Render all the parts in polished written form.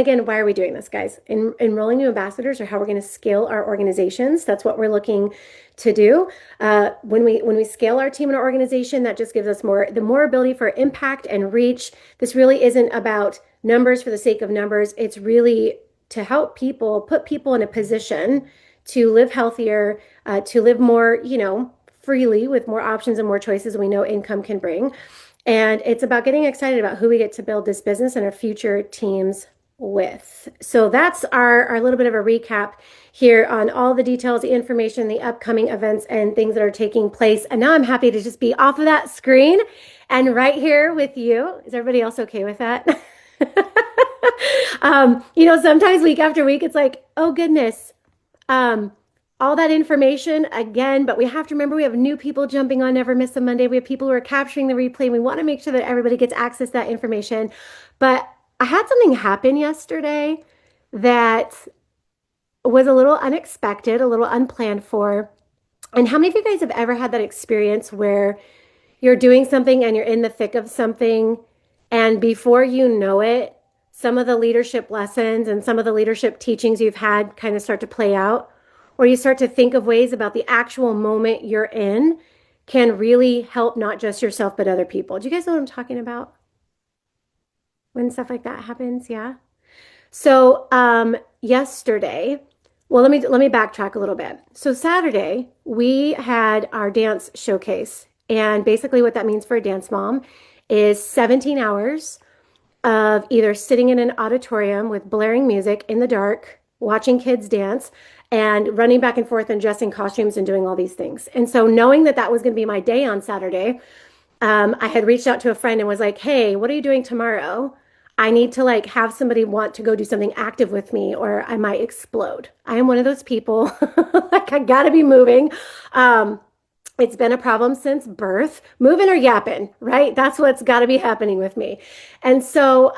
Again, why are we doing this, guys? Enrolling new ambassadors or how we're going to scale our organizations. That's what we're looking to do. When we scale our team and our organization, that just gives us more ability for impact and reach. This really isn't about numbers for the sake of numbers. It's really to help people, put people in a position to live healthier, to live more, freely with more options and more choices we know income can bring. And it's about getting excited about who we get to build this business and our future teams with. So that's our little bit of a recap here on all the details, the information, the upcoming events and things that are taking place. And now I'm happy to just be off of that screen and right here with you. Is everybody else okay with that? Sometimes week after week, it's like, oh goodness, all that information again, but we have to remember we have new people jumping on Never Miss a Monday. We have people who are capturing the replay. We want to make sure that everybody gets access to that information. But I had something happen yesterday that was a little unexpected, a little unplanned for. And how many of you guys have ever had that experience where you're doing something and you're in the thick of something, and before you know it, some of the leadership lessons and some of the leadership teachings you've had kind of start to play out, or you start to think of ways about the actual moment you're in can really help not just yourself, but other people. Do you guys know what I'm talking about? When stuff like that happens, yeah. So yesterday, well, let me backtrack a little bit. So Saturday, we had our dance showcase. And basically what that means for a dance mom is 17 hours of either sitting in an auditorium with blaring music in the dark, watching kids dance, and running back and forth and dressing costumes and doing all these things. And so knowing that that was going to be my day on Saturday, I had reached out to a friend and was like, hey, what are you doing tomorrow? I need to have somebody want to go do something active with me or I might explode. I am one of those people. I gotta be moving. It's been a problem since birth. Moving or yapping, right? That's what's got to be happening with me. And so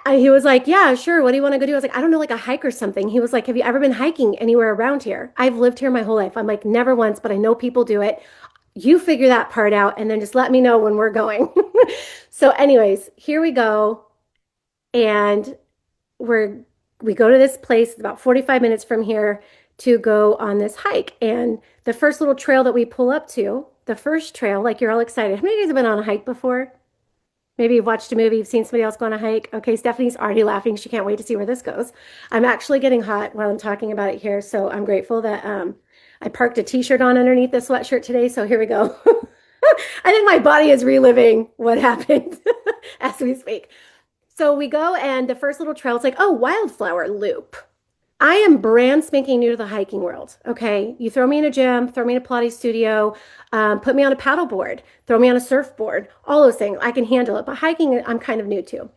he was like, yeah, sure. What do you want to go do? I was like, I don't know, like a hike or something. He was like, have you ever been hiking anywhere around here? I've lived here my whole life. I'm like, never once, but I know people do it. You figure that part out and then just let me know when we're going. So anyways, here we go. And we go to this place about 45 minutes from here to go on this hike. And the first little trail that we pull up to, the first trail, like you're all excited. How many of you guys have been on a hike before? Maybe you've watched a movie, you've seen somebody else go on a hike. Okay, Stephanie's already laughing. She can't wait to see where this goes. I'm actually getting hot while I'm talking about it here. So I'm grateful that I parked a t-shirt on underneath the sweatshirt today. So here we go. I think my body is reliving what happened as we speak. So we go and the first little trail, it's like, oh, wildflower loop. I am brand spanking new to the hiking world. Okay. You throw me in a gym, throw me in a Pilates studio, put me on a paddleboard, throw me on a surfboard, all those things. I can handle it. But hiking, I'm kind of new to.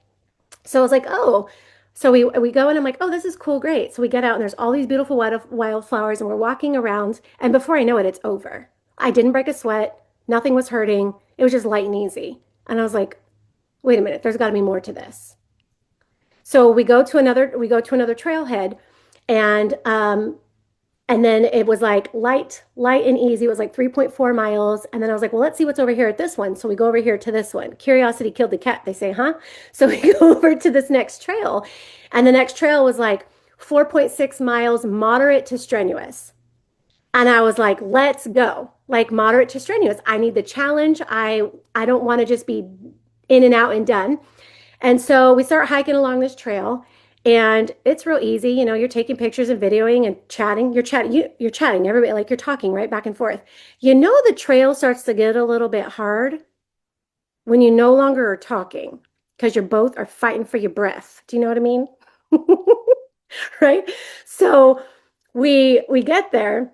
So I was like, oh, so we go and I'm like, oh, this is cool. Great. So we get out and there's all these beautiful wildflowers and we're walking around. And before I know it, it's over. I didn't break a sweat. Nothing was hurting. It was just light and easy. And I was like, wait a minute, there's got to be more to this. So we go to another trailhead and then it was like light and easy. It was like 3.4 miles. And then I was like, well, let's see what's over here at this one. So we go over here to this one. Curiosity killed the cat, they say, huh? So we go over to this next trail. And the next trail was like 4.6 miles, moderate to strenuous. And I was like, let's go. Like moderate to strenuous. I need the challenge. I don't want to just be in and out and done. And so we start hiking along this trail and it's real easy. You're taking pictures and videoing and chatting. You're chatting, everybody, like you're talking right back and forth. The trail starts to get a little bit hard when you no longer are talking because you're both are fighting for your breath. Do you know what I mean? Right? So we get there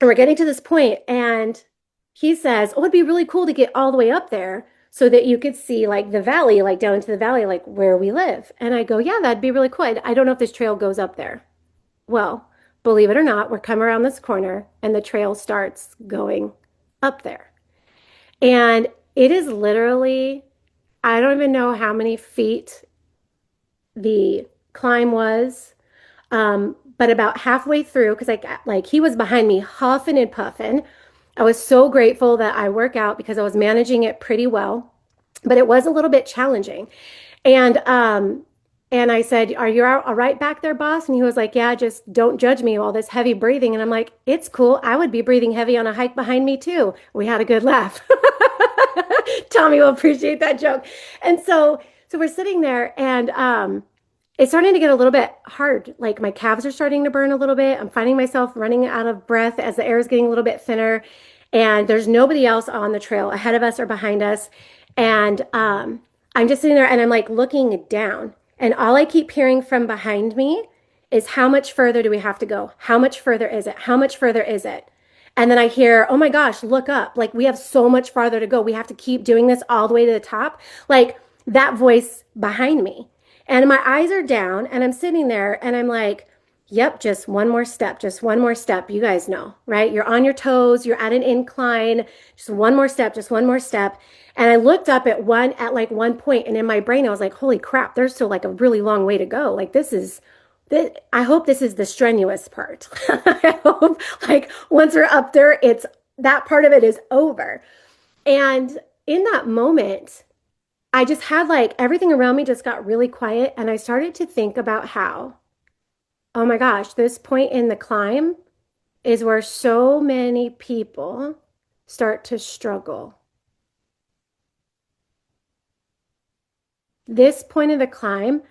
and we're getting to this point and he says, oh, it'd be really cool to get all the way up there so that you could see like the valley, like down into the valley, like where we live. And I go, yeah, that'd be really cool. I don't know if this trail goes up there. Well, believe it or not, we're coming around this corner and the trail starts going up there. And it is literally, I don't even know how many feet the climb was, but about halfway through, because like he was behind me huffing and puffing. I was so grateful that I work out because I was managing it pretty well, but it was a little bit challenging. And and I said, "Are you all right back there, boss?" And he was like, "Yeah, just don't judge me, all this heavy breathing." And I'm like, "It's cool. I would be breathing heavy on a hike behind me too." We had a good laugh. Tommy will appreciate that joke. And so we're sitting there, and it's starting to get a little bit hard. Like my calves are starting to burn a little bit. I'm finding myself running out of breath as the air is getting a little bit thinner. And there's nobody else on the trail ahead of us or behind us. And I'm just sitting there and I'm like looking down. And all I keep hearing from behind me is how much further do we have to go? How much further is it? How much further is it? And then I hear, oh my gosh, look up. Like we have so much farther to go. We have to keep doing this all the way to the top. Like that voice behind me. And my eyes are down and I'm sitting there and I'm like, yep, just one more step, just one more step. You guys know, right? You're on your toes, you're at an incline, just one more step, just one more step. And I looked up at like one point, and in my brain, I was like, holy crap, there's still like a really long way to go. Like this, I hope this is the strenuous part. I hope like once we're up there, it's that part of it is over. And in that moment, I just had like everything around me just got really quiet. And I started to think about how, oh my gosh, this point in the climb is where so many people start to struggle. This point of the climb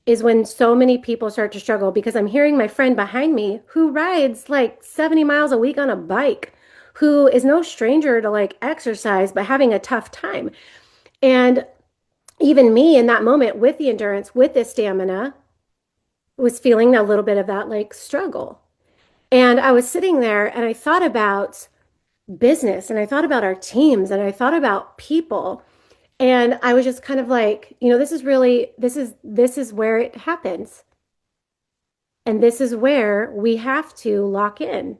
is when so many people start to struggle because I'm hearing my friend behind me who rides like 70 miles a week on a bike, who is no stranger to like exercise, but having a tough time. And even me in that moment with the endurance, with the stamina, was feeling a little bit of that like struggle. And I was sitting there and I thought about business and I thought about our teams and I thought about people. And I was just kind of like, this is really, this is where it happens. And this is where we have to lock in,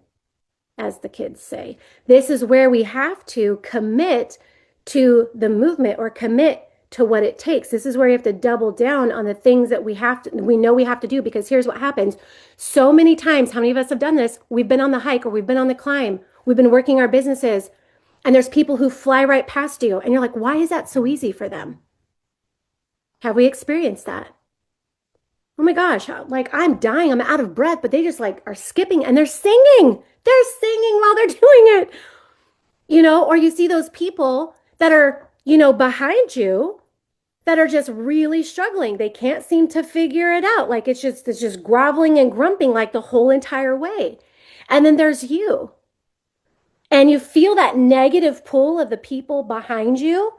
as the kids say. This is where we have to commit to the movement or commit to what it takes. This is where you have to double down on the things that we know we have to do, because here's what happens. So many times, how many of us have done this? We've been on the hike or we've been on the climb. We've been working our businesses and there's people who fly right past you and you're like, why is that so easy for them? Have we experienced that? Oh my gosh, like I'm dying, I'm out of breath, but they just like are skipping and they're singing. They're singing while they're doing it. Or you see those people that are, behind you that are just really struggling. They can't seem to figure it out. Like it's just groveling and grumping like the whole entire way. And then there's you. And you feel that negative pull of the people behind you,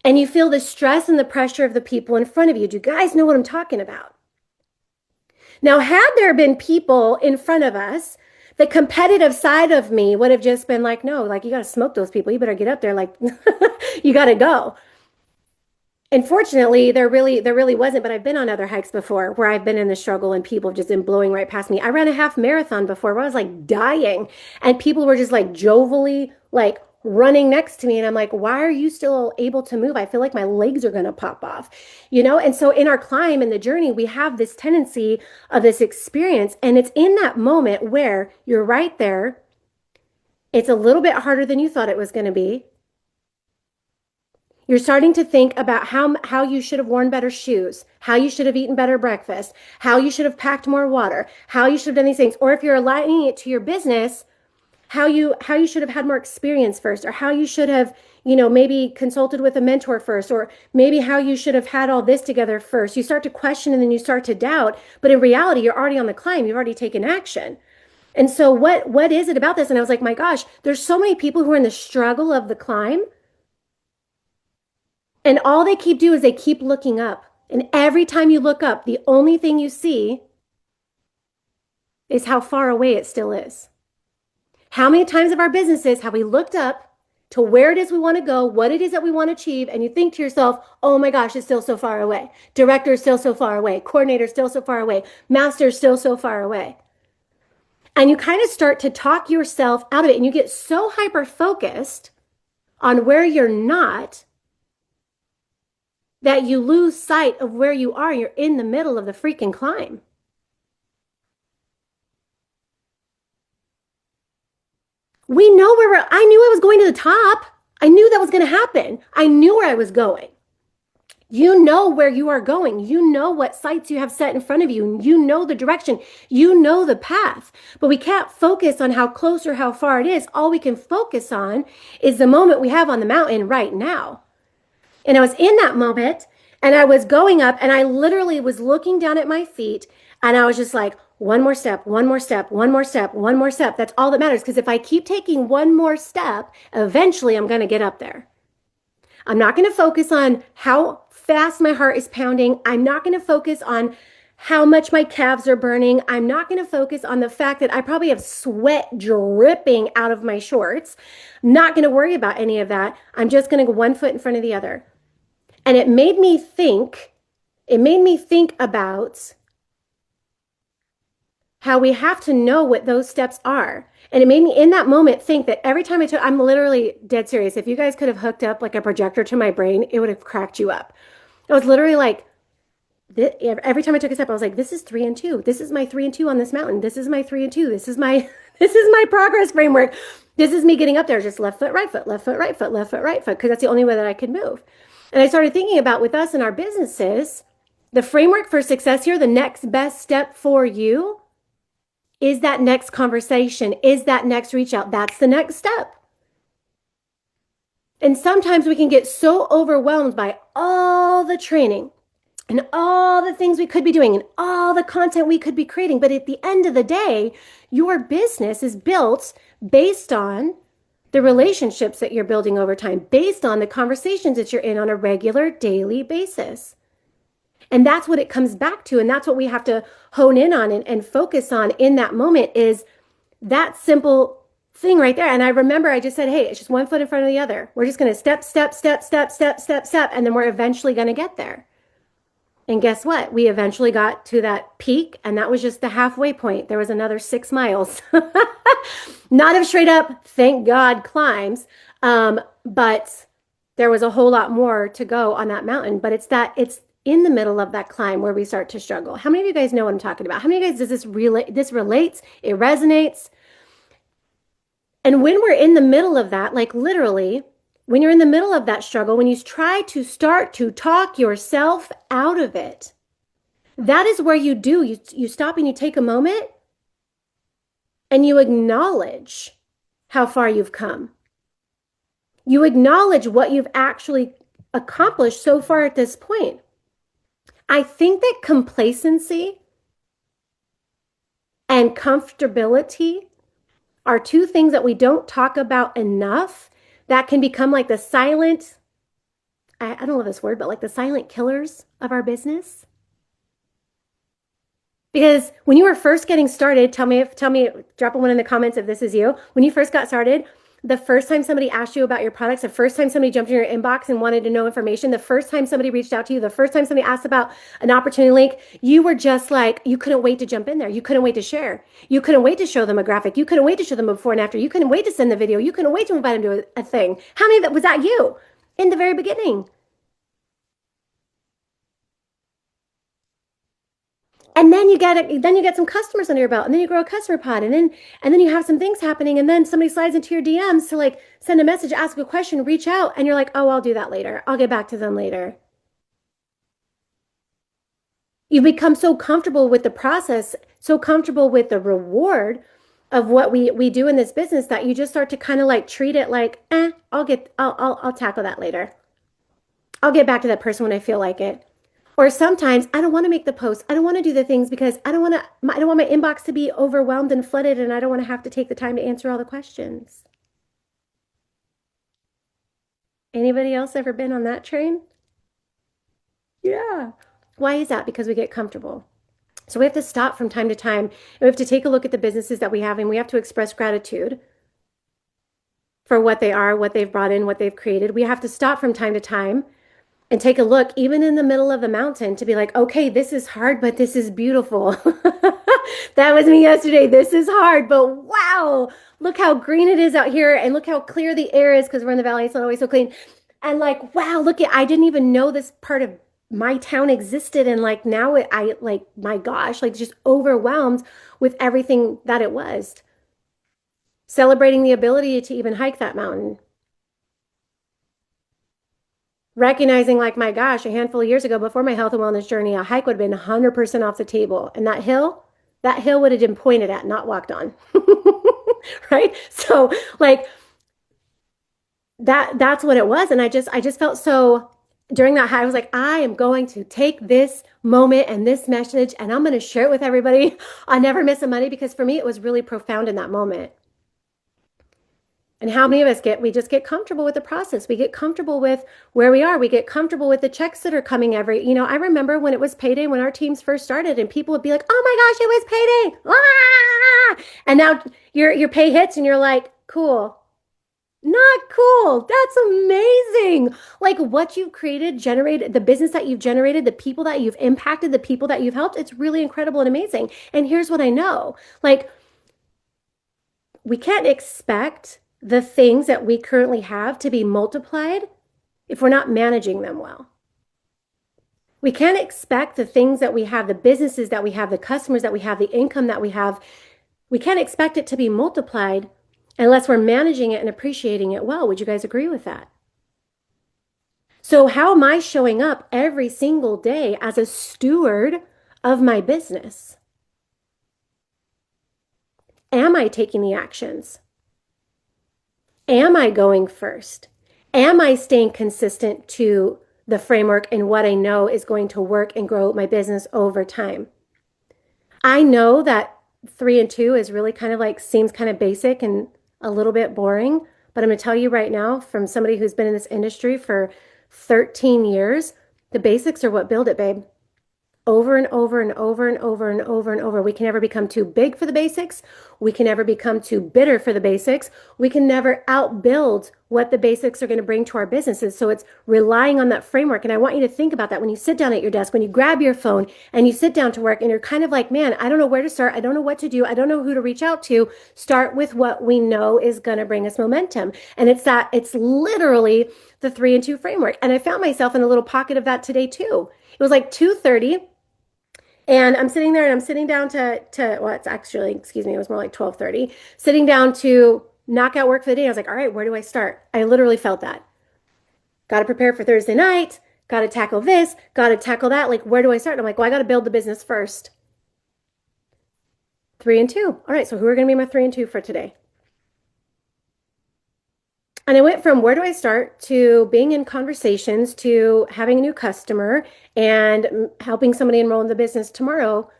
and you feel the stress and the pressure of the people in front of you. Do you guys know what I'm talking about? Now, had there been people in front of us, the competitive side of me would have just been like, no, like you got to smoke those people. You better get up there. Like you got to go. Unfortunately, there really wasn't, but I've been on other hikes before where I've been in the struggle and people have just been blowing right past me. I ran a half marathon before where I was like dying and people were just like jovially like running next to me. And I'm like, why are you still able to move? I feel like my legs are going to pop off, And so in our climb and the journey, we have this tendency of this experience. And it's in that moment where you're right there. It's a little bit harder than you thought it was going to be. You're starting to think about how you should have worn better shoes, how you should have eaten better breakfast, how you should have packed more water, how you should have done these things. Or if you're aligning it to your business, how you should have had more experience first, or how you should have, maybe consulted with a mentor first, or maybe how you should have had all this together first. You start to question and then you start to doubt. But in reality, you're already on the climb. You've already taken action. And so what is it about this? And I was like, my gosh, there's so many people who are in the struggle of the climb. And all they keep doing is they keep looking up. And every time you look up, the only thing you see is how far away it still is. How many times of our businesses have we looked up to where it is we want to go, what it is that we want to achieve, and you think to yourself, oh my gosh, it's still so far away. Director is still so far away. Coordinator is still so far away. Master is still so far away. And you kind of start to talk yourself out of it, and you get so hyper focused on where you're not that you lose sight of where you are. You're in the middle of the freaking climb. We know I knew I was going to the top. I knew that was going to happen. I knew where I was going. You know where you are going. You know what sights you have set in front of you. You know the direction. You know the path. But we can't focus on how close or how far it is. All we can focus on is the moment we have on the mountain right now. And I was in that moment and I was going up and I literally was looking down at my feet and I was just like, one more step, one more step, one more step, one more step. That's all that matters. Because if I keep taking one more step, eventually I'm going to get up there. I'm not going to focus on how fast my heart is pounding. I'm not going to focus on how much my calves are burning. I'm not going to focus on the fact that I probably have sweat dripping out of my shorts. I'm not going to worry about any of that. I'm just going to go one foot in front of the other. And it made me think about how we have to know what those steps are. And it made me in that moment think that every time I'm literally dead serious. If you guys could have hooked up like a projector to my brain, it would have cracked you up. I was literally like, every time I took a step, I was like, this is 3 and 2. This is my 3 and 2 on this mountain. This is my 3 and 2. This is my, this is my progress framework. This is me getting up there, just left foot, right foot, left foot, right foot, left foot, right foot, because that's the only way that I could move. And I started thinking about with us and our businesses, the framework for success here, the next best step for you is that next conversation, is that next reach out. That's the next step. And sometimes we can get so overwhelmed by all the training and all the things we could be doing and all the content we could be creating. But at the end of the day, your business is built based on the relationships that you're building over time, based on the conversations that you're in on a regular daily basis. And that's what it comes back to. And that's what we have to hone in on and focus on in that moment is that simple thing right there. And I remember I just said, hey, it's just one foot in front of the other. We're just going to step, step, step, step, step, step, step. And then we're eventually going to get there. And guess what? We eventually got to that peak, and that was just the halfway point. There was another 6 miles, not of straight up, thank God, climbs, but there was a whole lot more to go on that mountain. But it's in the middle of that climb where we start to struggle. How many of you guys know what I'm talking about? How many of you guys does this relate? This relates? It resonates. And when we're in the middle of that, like literally, when you're in the middle of that struggle, when you try to start to talk yourself out of it, that is where you stop and you take a moment and you acknowledge how far you've come. You acknowledge what you've actually accomplished so far at this point. I think that complacency and comfortability are two things that we don't talk about enough that can become like the silent, I don't love this word, but like the silent killers of our business. Because when you were first getting started, tell me, drop a one in the comments if this is you. When you first got started, the first time somebody asked you about your products, the first time somebody jumped in your inbox and wanted to know information, the first time somebody reached out to you, the first time somebody asked about an opportunity link, you were just like, you couldn't wait to jump in there. You couldn't wait to share. You couldn't wait to show them a graphic. You couldn't wait to show them a before and after. You couldn't wait to send the video. You couldn't wait to invite them to a thing. How many of that was that you in the very beginning? And then you get some customers under your belt, and then you grow a customer pod, and then you have some things happening, and then somebody slides into your DMs to like send a message, ask a question, reach out, and you're like, oh, I'll do that later. I'll get back to them later. You become so comfortable with the process, so comfortable with the reward of what we do in this business that you just start to kind of like treat it like, I'll tackle that later. I'll get back to that person when I feel like it. Or sometimes I don't want to make the post. I don't want to do the things because I don't want my inbox to be overwhelmed and flooded, and I don't want to have to take the time to answer all the questions. Anybody else ever been on that train? Yeah. Why is that? Because we get comfortable. So we have to stop from time to time. We have to take a look at the businesses that we have, and we have to express gratitude for what they are, what they've brought in, what they've created. We have to stop from time to time and take a look, even in the middle of the mountain, to be like, okay, this is hard, but this is beautiful. That was me yesterday. This is hard, but wow, look how green it is out here, and look how clear the air is because we're in the valley. It's not always so clean. And like, wow, look at, I didn't even know this part of my town existed. And like now like, my gosh, like just overwhelmed with everything that it was. Celebrating the ability to even hike that mountain. Recognizing like, my gosh, a handful of years ago before my health and wellness journey, a hike would have been 100% off the table. And that hill would have been pointed at, not walked on. Right? So like that's what it was. And I just felt so during that high, I was like, I am going to take this moment and this message and I'm going to share it with everybody. I never miss a Monday because for me, it was really profound in that moment. And how many of us we just get comfortable with the process. We get comfortable with where we are. We get comfortable with the checks that are coming I remember when it was payday when our teams first started and people would be like, oh my gosh, it was payday. Ah! And now your pay hits and you're like, cool. Not cool. That's amazing. Like what you've created, generated, the business that you've generated, the people that you've impacted, the people that you've helped. It's really incredible and amazing. And here's what I know. Like we can't expect the things that we currently have to be multiplied if we're not managing them well. We can't expect the things that we have, the businesses that we have, the customers that we have, the income that we can't expect it to be multiplied unless we're managing it and appreciating it well. Would you guys agree with that? So, how am I showing up every single day as a steward of my business? Am I taking the actions? Am I going first? Am I staying consistent to the framework and what I know is going to work and grow my business over time? I know that 3 and 2 is really kind of like seems kind of basic and a little bit boring, but I'm going to tell you right now, from somebody who's been in this industry for 13 years, the basics are what build it, babe. Over and over and over and over and over and over. We can never become too big for the basics. We can never become too bitter for the basics. We can never outbuild what the basics are going to bring to our businesses. So it's relying on that framework. And I want you to think about that when you sit down at your desk, when you grab your phone and you sit down to work and you're kind of like, man, I don't know where to start. I don't know what to do. I don't know who to reach out to. Start with what we know is going to bring us momentum. And it's literally the 3 and 2 framework. And I found myself in a little pocket of that today too. It was like 2:30. And I'm sitting there and I'm sitting down to well, it's actually, excuse me, it was more like 12:30, sitting down to knock out work for the day. I was like, all right, where do I start? I literally felt that. Got to prepare for Thursday night, got to tackle this, got to tackle that. Like, where do I start? And I'm like, well, I got to build the business first. 3 and 2. All right, so who are going to be my 3 and 2 for today? And I went from where do I start to being in conversations to having a new customer and helping somebody enroll in the business tomorrow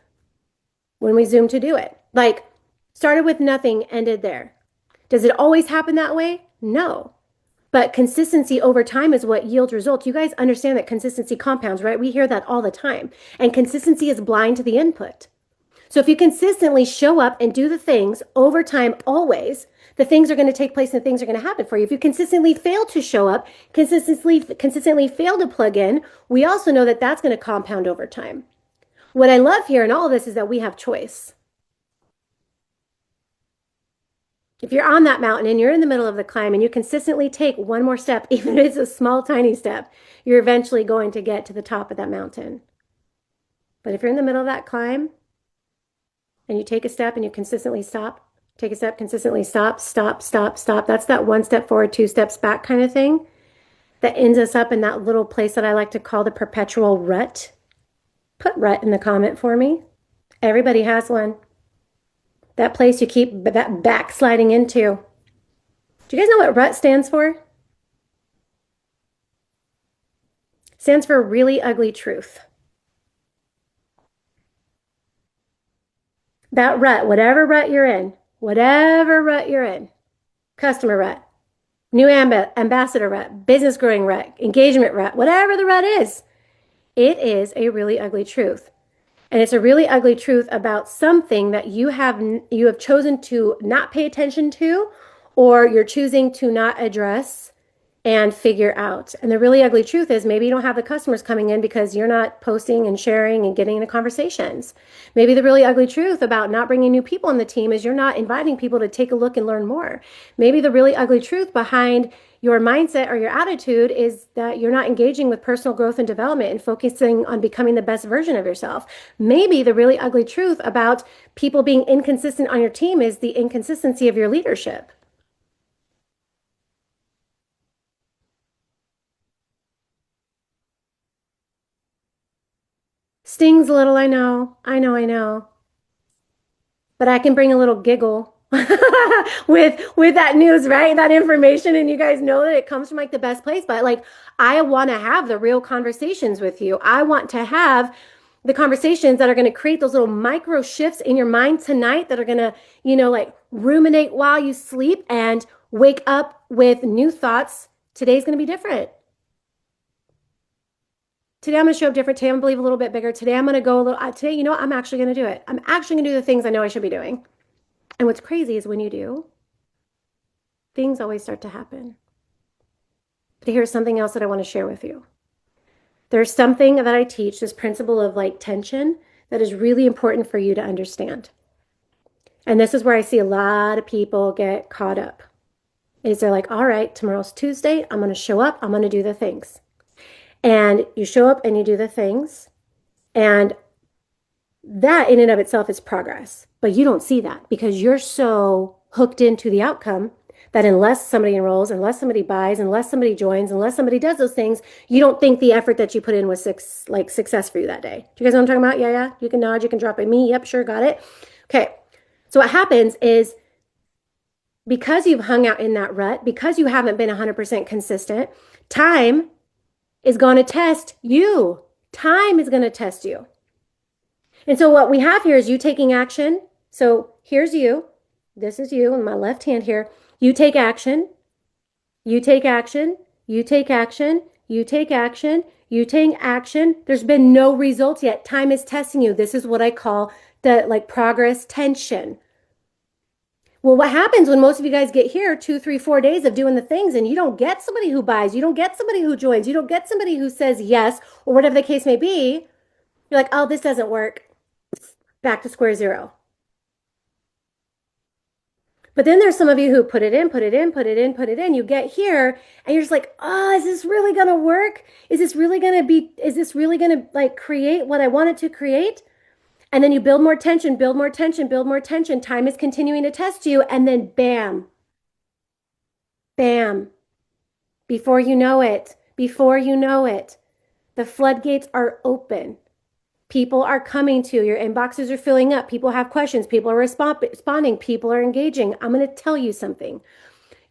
when we Zoom to do it. Like, started with nothing, ended there. Does it always happen that way? No. But consistency over time is what yields results. You guys understand that consistency compounds, right? We hear that all the time. And consistency is blind to the input. So if you consistently show up and do the things over time, always, the things are going to take place and things are going to happen for you. If you consistently fail to show up, consistently fail to plug in, we also know that that's going to compound over time. What I love here in all of this is that we have choice. If you're on that mountain and you're in the middle of the climb and you consistently take one more step, even if it's a small, tiny step, you're eventually going to get to the top of that mountain. But if you're in the middle of that climb and you take a step and you consistently stop, take a step, consistently stop, stop, stop, stop. That's that 1 step forward, 2 steps back kind of thing that ends us up in that little place that I like to call the perpetual rut. Put rut in the comment for me. Everybody has one. That place you keep that backsliding into. Do you guys know what rut stands for? It stands for really ugly truth. That rut, whatever rut you're in, customer rut, new ambassador rut, business growing rut, engagement rut, whatever the rut is, it is a really ugly truth. And it's a really ugly truth about something that you have chosen to not pay attention to, or you're choosing to not address and figure out. And the really ugly truth is maybe you don't have the customers coming in because you're not posting and sharing and getting into conversations. Maybe the really ugly truth about not bringing new people on the team is you're not inviting people to take a look and learn more. Maybe the really ugly truth behind your mindset or your attitude is that you're not engaging with personal growth and development and focusing on becoming the best version of yourself. Maybe the really ugly truth about people being inconsistent on your team is the inconsistency of your leadership. Stings a little, I know. I know, I know. But I can bring a little giggle with that news, right? That information, and you guys know that it comes from like the best place. But like, I want to have the real conversations with you. I want to have the conversations that are going to create those little micro shifts in your mind tonight that are going to, like ruminate while you sleep and wake up with new thoughts. Today's going to be different. Today I'm going to show up different. Today I'm going to believe a little bit bigger. Today I'm going to go a little. Today, you know what? I'm actually going to do it. I'm actually going to do the things I know I should be doing. And what's crazy is when you do, things always start to happen. But here's something else that I want to share with you. There's something that I teach, this principle of like tension, that is really important for you to understand. And this is where I see a lot of people get caught up. Is they're like, all right, tomorrow's Tuesday. I'm going to show up. I'm going to do the things. And you show up and you do the things. And that in and of itself is progress. But you don't see that because you're so hooked into the outcome that unless somebody enrolls, unless somebody buys, unless somebody joins, unless somebody does those things, you don't think the effort that you put in was success for you that day. Do you guys know what I'm talking about? Yeah, yeah. You can nod, you can drop a me. Yep, sure, got it. Okay. So what happens is because you've hung out in that rut, because you haven't been 100% consistent, time is going to test you. Time is going to test you. And so what we have here is you taking action. So here's you. This is you in my left hand here. You take action. You take action. You take action. You take action. You take action. There's been no results yet. Time is testing you. This is what I call the like progress tension. Well, what happens when most of you guys get here 2, 3, 4 days of doing the things and you don't get somebody who buys, you don't get somebody who joins, you don't get somebody who says yes, or whatever the case may be, you're like, oh, this doesn't work. Back to square zero. But then there's some of you who put it in, put it in, put it in, put it in. You get here and you're just like, oh, is this really going to work? Is this really going to like create what I want it to create? And then you build more tension, build more tension, build more tension. Time is continuing to test you. And then bam, bam, before you know it, the floodgates are open. People are coming to you. Your inboxes are filling up. People have questions. People are responding. People are engaging. I'm going to tell you something.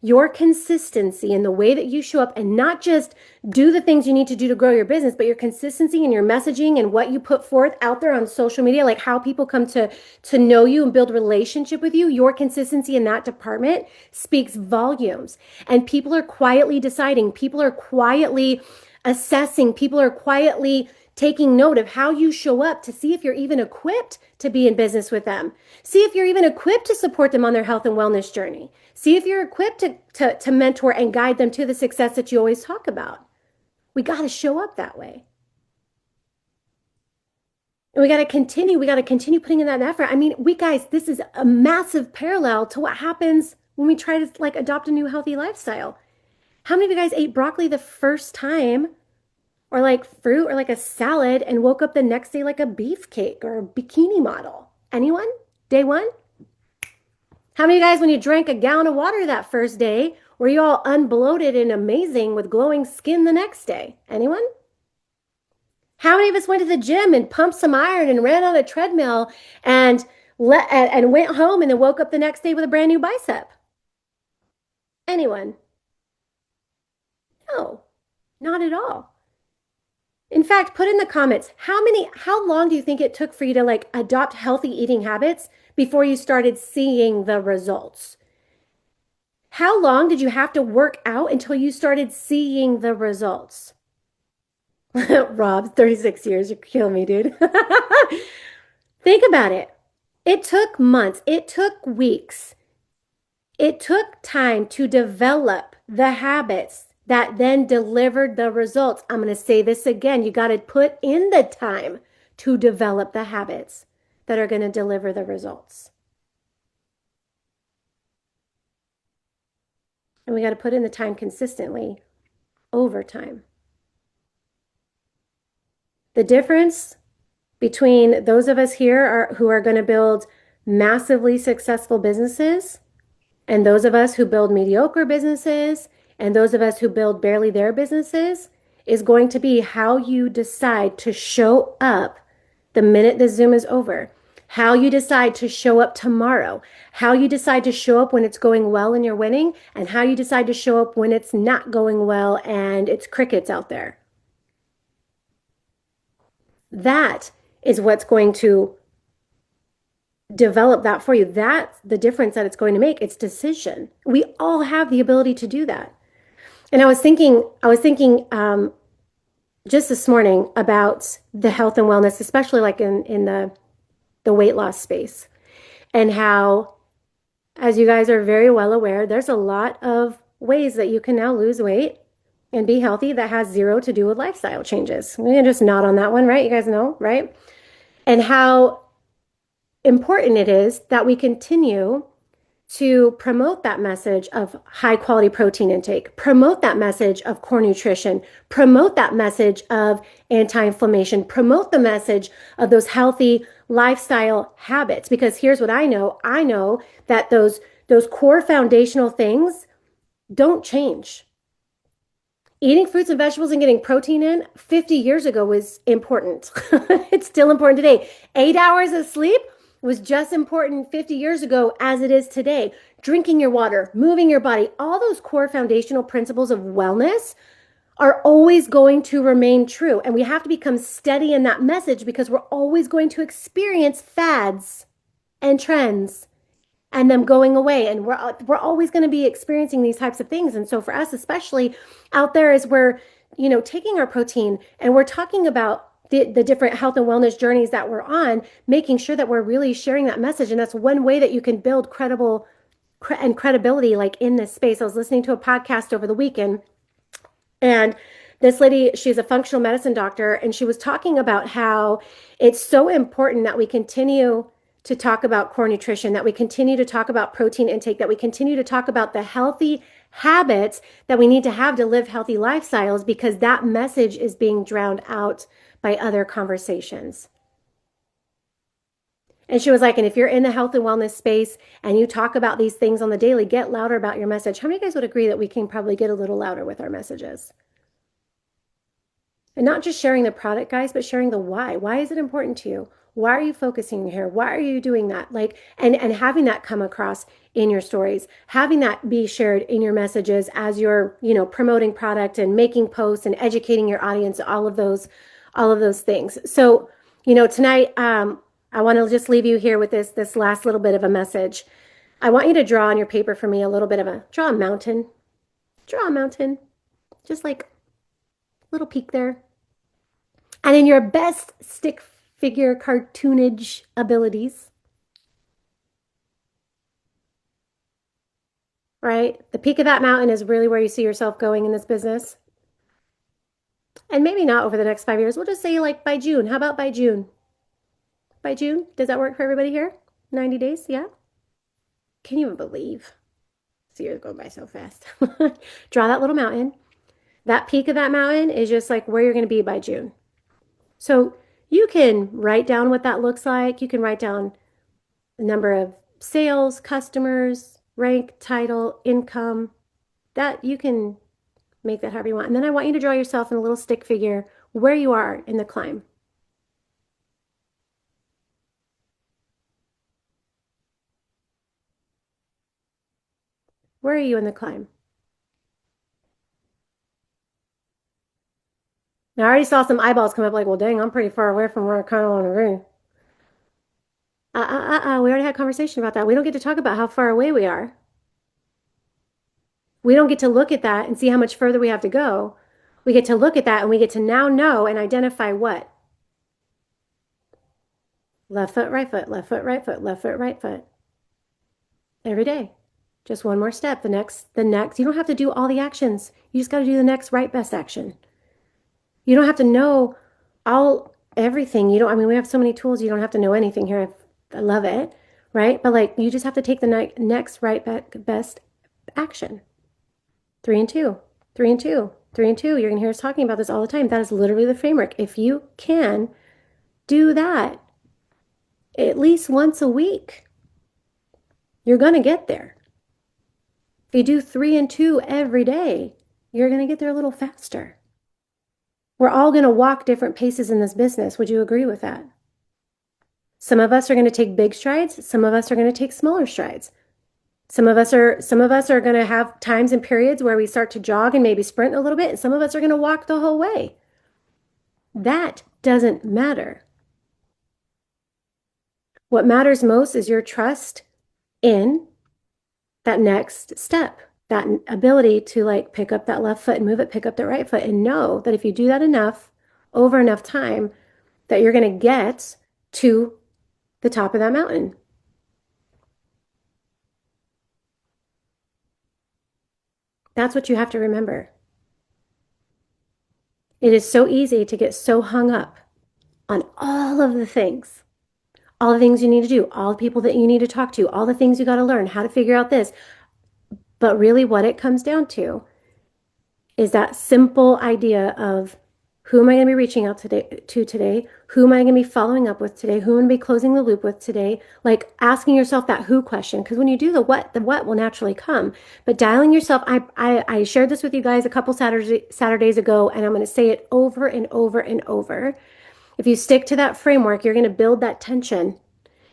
Your consistency in the way that you show up and not just do the things you need to do to grow your business, but your consistency in your messaging and what you put forth out there on social media, like how people come to know you and build relationship with you, your consistency in that department speaks volumes. And people are quietly deciding. People are quietly assessing. People are quietly taking note of how you show up to see if you're even equipped to be in business with them. See if you're even equipped to support them on their health and wellness journey. See if you're equipped to mentor and guide them to the success that you always talk about. We got to show up that way. And we got to continue putting in that effort. I mean, guys, this is a massive parallel to what happens when we try to like adopt a new healthy lifestyle. How many of you guys ate broccoli the first time or like fruit or like a salad and woke up the next day like a beefcake or a bikini model? Anyone? Day one? How many of you guys, when you drank a gallon of water that first day, were you all unbloated and amazing with glowing skin the next day? Anyone? How many of us went to the gym and pumped some iron and ran on a treadmill and went home and then woke up the next day with a brand new bicep? Anyone? No, not at all. In fact, put in the comments, how long do you think it took for you to like adopt healthy eating habits before you started seeing the results? How long did you have to work out until you started seeing the results? Rob, 36 years, you're killing me, dude. Think about it. It took months, it took weeks. It took time to develop the habits that then delivered the results. I'm going to say this again. You got to put in the time to develop the habits that are going to deliver the results. And we got to put in the time consistently over time. The difference between those of us here who are going to build massively successful businesses and those of us who build mediocre businesses and those of us who build barely their businesses is going to be how you decide to show up the minute the Zoom is over. How you decide to show up tomorrow, how you decide to show up when it's going well and you're winning, and how you decide to show up when it's not going well and it's crickets out there. That is what's going to develop that for you. That's the difference that it's going to make. It's decision. We all have the ability to do that. And I was thinking just this morning about the health and wellness, especially like in the weight loss space, and how, as you guys are very well aware, there's a lot of ways that you can now lose weight and be healthy that has zero to do with lifestyle changes. We can just nod on that one, right? You guys know, right? And how important it is that we continue to promote that message of high quality protein intake, promote that message of core nutrition, promote that message of anti-inflammation, promote the message of those healthy lifestyle habits. Because here's what I know that those core foundational things don't change. Eating fruits and vegetables and getting protein in 50 years ago was important. It's still important today. 8 hours of sleep was just important 50 years ago as it is today. Drinking your water, moving your body, all those core foundational principles of wellness are always going to remain true. And we have to become steady in that message because we're always going to experience fads and trends and them going away. And we're always going to be experiencing these types of things. And so for us, especially out there, as we're, taking our protein and we're talking about the different health and wellness journeys that we're on, making sure that we're really sharing that message. And that's one way that you can build credibility like in this space. I was listening to a podcast over the weekend, and this lady, she's a functional medicine doctor, and she was talking about how it's so important that we continue to talk about core nutrition, that we continue to talk about protein intake, that we continue to talk about the healthy habits that we need to have to live healthy lifestyles, because that message is being drowned out by other conversations. And she was like, and if you're in the health and wellness space and you talk about these things on the daily, get louder about your message. How many of you guys would agree that we can probably get a little louder with our messages? And not just sharing the product, guys, but sharing the why. Why is it important to you? Why are you focusing here? Why are you doing that? Like, and having that come across in your stories, having that be shared in your messages as you're, promoting product and making posts and educating your audience, all of those things. So, tonight, I want to just leave you here with this last little bit of a message. I want you to draw on your paper for me a little bit of draw a mountain, just like a little peak there. And in your best stick figure cartoonage abilities, right? The peak of that mountain is really where you see yourself going in this business. And maybe not over the next 5 years. We'll just say like by June. How about by June? By June? Does that work for everybody here? 90 days? Yeah? Can you even believe? This year's going by so fast. Draw that little mountain. That peak of that mountain is just like where you're going to be by June. So you can write down what that looks like. You can write down the number of sales, customers, rank, title, income. That you can make that however you want. And then I want you to draw yourself in a little stick figure where you are in the climb. Where are you in the climb? Now, I already saw some eyeballs come up like, well, dang, I'm pretty far away from where I kind of want to be. We already had a conversation about that. We don't get to talk about how far away we are. We don't get to look at that and see how much further we have to go. We get to look at that and we get to now know and identify what? Left foot, right foot, left foot, right foot, left foot, right foot. Every day. Just one more step. The next. You don't have to do all the actions. You just got to do the next right best action. You don't have to know everything. We have so many tools. You don't have to know anything here. I love it, right? But like, you just have to take the next right best action. 3 and 2, 3 and 2, 3 and 2. You're going to hear us talking about this all the time. That is literally the framework. If you can do that at least once a week, you're going to get there. If you do 3 and 2 every day, you're going to get there a little faster. We're all going to walk different paces in this business. Would you agree with that? Some of us are going to take big strides. Some of us are going to take smaller strides. Some of us are going to have times and periods where we start to jog and maybe sprint a little bit, and some of us are going to walk the whole way. That doesn't matter. What matters most is your trust in that next step, that ability to like pick up that left foot and move it, pick up the right foot, and know that if you do that enough, over enough time, that you're going to get to the top of that mountain. That's what you have to remember. It is so easy to get so hung up on all the things you need to do, all the people that you need to talk to, all the things you got to learn, how to figure out this. But really, what it comes down to is that simple idea of who am I going to be reaching out today? Who am I going to be following up with today? Who am I going to be closing the loop with today? Like asking yourself that who question, because when you do the what will naturally come. But dialing yourself, I shared this with you guys a couple Saturdays ago, and I'm going to say it over and over and over. If you stick to that framework, you're going to build that tension.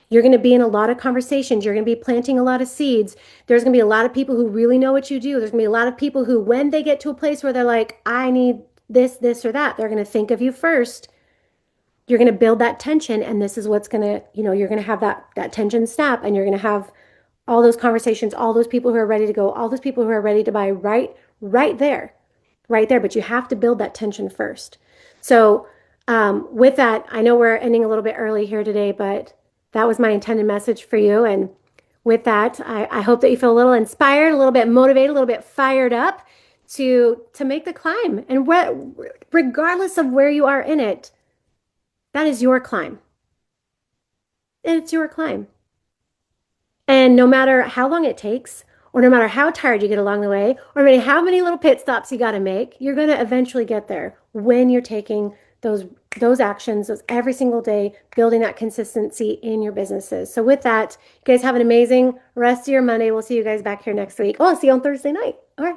You're going to be in a lot of conversations. You're going to be planting a lot of seeds. There's going to be a lot of people who really know what you do. There's going to be a lot of people who, when they get to a place where they're like, I need this, or that, they're going to think of you first. You're going to build that tension. And this is what's going to, you're going to have that tension snap, and you're going to have all those conversations, all those people who are ready to go, all those people who are ready to buy right there, right there. But you have to build that tension first. So, with that, I know we're ending a little bit early here today, but that was my intended message for you. And with that, I hope that you feel a little inspired, a little bit motivated, a little bit fired up to make the climb. And regardless of where you are in it, that is your climb. And it's your climb. And no matter how long it takes, or no matter how tired you get along the way, or no matter how many little pit stops you got to make, you're going to eventually get there when you're taking those actions, those every single day, building that consistency in your businesses. So with that, you guys have an amazing rest of your Monday. We'll see you guys back here next week. Oh, I'll see you on Thursday night. All right.